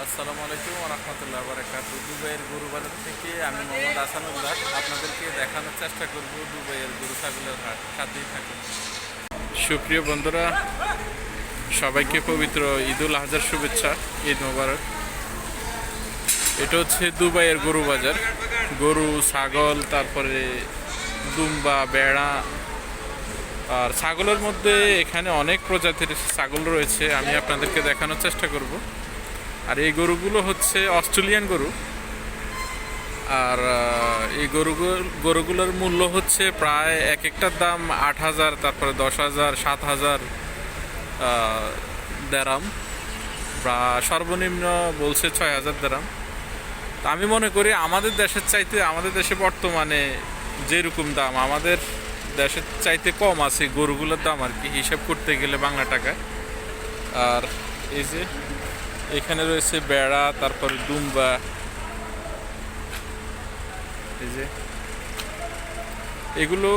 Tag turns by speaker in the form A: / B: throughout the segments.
A: আসসালামু আলাইকুম ওয়া রাহমাতুল্লাহি ওয়া বারাকাতুহু। দুবাইয়ের গরু বাজার থেকে আমি মোহাম্মদ আসানুল্লাহ আপনাদেরকে দেখানোর চেষ্টা করব দুবাইয়ের গরু ছাগলের হাট। সাথেই থাকুন। সুপ্রিয় বন্ধুরা, সবাইকে পবিত্র ঈদুল আজহার শুভেচ্ছা। ঈদ মোবারক। এটা হচ্ছে দুবাইয়ের গরু বাজার। গরু, ছাগল, তারপরে দুম্বা, বেড়া আর ছাগলের মধ্যে এখানে অনেক প্রজাতির ছাগল রয়েছে। আমি আপনাদেরকে দেখানোর চেষ্টা করব। আর এই গরুগুলো হচ্ছে অস্ট্রেলিয়ান গরু। আর এই গরুগুলোর মূল্য হচ্ছে প্রায় এক একটার দাম 8,000, তারপরে 10,000, 7,000 দেরাম, বা সর্বনিম্ন বলছে 6,000 দেরাম। তা আমি মনে করি আমাদের দেশের চাইতে, আমাদের দেশে বর্তমানে যেরকম দাম, আমাদের দেশের চাইতে কম আছে গরুগুলোর দাম আর কি, হিসাব করতে গেলে বাংলা টাকায়। আর এই যে এখানে রয়েছে বেড়া, তারপরে দুম্বা। এই যে এগুলো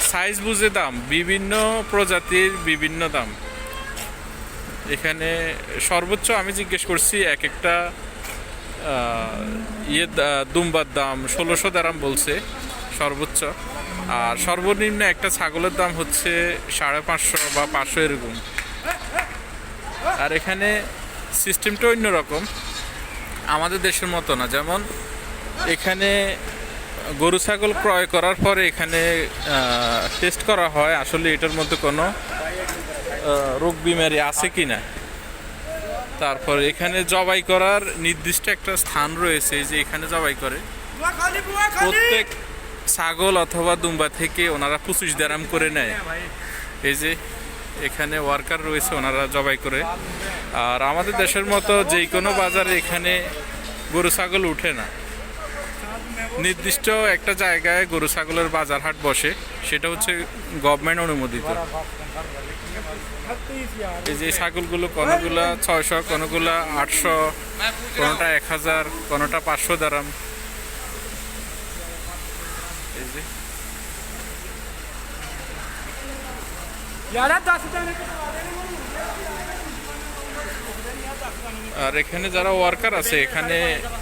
A: সাইজ বুঝে দাম, বিভিন্ন প্রজাতির বিভিন্ন দাম। এখানে সর্বোচ্চ আমি জিজ্ঞেস করছি এক একটা দুম্বার দাম 1600 দেরাম বলছে সর্বোচ্চ। আর সর্বনিম্ন একটা ছাগলের দাম হচ্ছে 550 বা 500 এরকম। আর এখানে সিস্টেমটা অন্যরকম, আমাদের দেশের মতো না। যেমন এখানে গরু ছাগল ক্রয় করার পরে এখানে টেস্ট করা হয় আসলে এটার মধ্যে কোনো রোগ বিমারি আছে কি না। তারপর এখানে জবাই করার নির্দিষ্ট একটা স্থান রয়েছে, যে এখানে জবাই করে। প্রত্যেক ছাগল অথবা দুম্বা থেকে ওনারা 25 দেরাম করে নেয়। এই যে এখানে ওয়ার্কার রয়েছে, ওনারা জবাই করে। আর আমাদের দেশের মতো যে কোনো বাজারে এখানে গরু ছাগল উঠে না। নির্দিষ্ট একটা জায়গায় গরু ছাগলের বাজার হাট বসে, সেটা হচ্ছে গভর্নমেন্ট অনুমোদিত। এই যে ছাগলগুলো, কোনোগুলা 600, কোনোগুলা 800, কোনোটা 1000, কোনোটা 500 দারাম। এই যে আর এখানে যারা ওয়ার্কার আছে, এখানে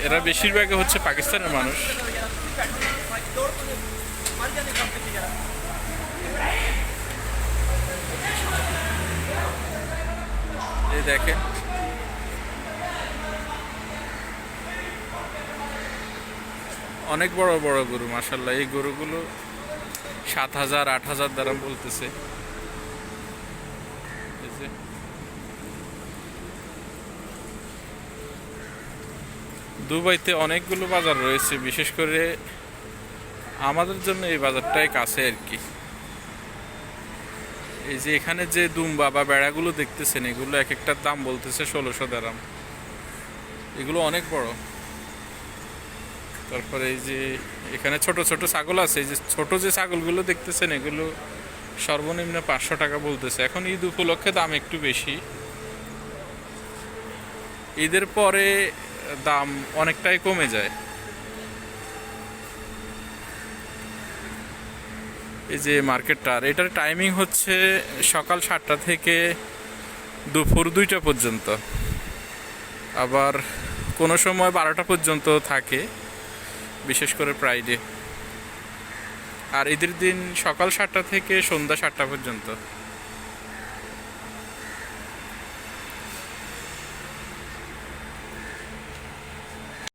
A: এরা বেশিরভাগই হচ্ছে পাকিস্তানের মানুষ। এই দেখেন অনেক বড় বড় গরু, মাশাআল্লাহ। এই গরুগুলো 7,000, 8,000 দারাম বলতেছে। দুবাইতে অনেকগুলো বাজার রয়েছে, বিশেষ করে আমাদের জন্য এই বাজারটাই কাছে আর কি। এই যে এখানে যে দুম্বা বা বেড়াগুলো দেখতেছেন, এগুলো এক একটার দাম বলতেছে 1600 দেরাম। এগুলো অনেক বড়। তারপরে এই যে এখানে ছোট ছোট ছাগল আছে, এই যে ছোট যে ছাগলগুলো দেখতেছেন, এগুলো সর্বনিম্ন 500 টাকা বলতেছে। এখন ঈদ উপলক্ষে দাম একটু বেশি, ঈদের পরে দাম অনেকটাই কমে যায়। এই যে মার্কেটটার, এটার টাইমিং হচ্ছে সকাল 7টা থেকে দুপুর 2টা পর্যন্ত, আবার কোনো সময় 12টা পর্যন্ত থাকে, বিশেষ করে ফ্রাইডে। আর ঈদের দিন সকাল 7টা থেকে সন্ধ্যা 7টা পর্যন্ত।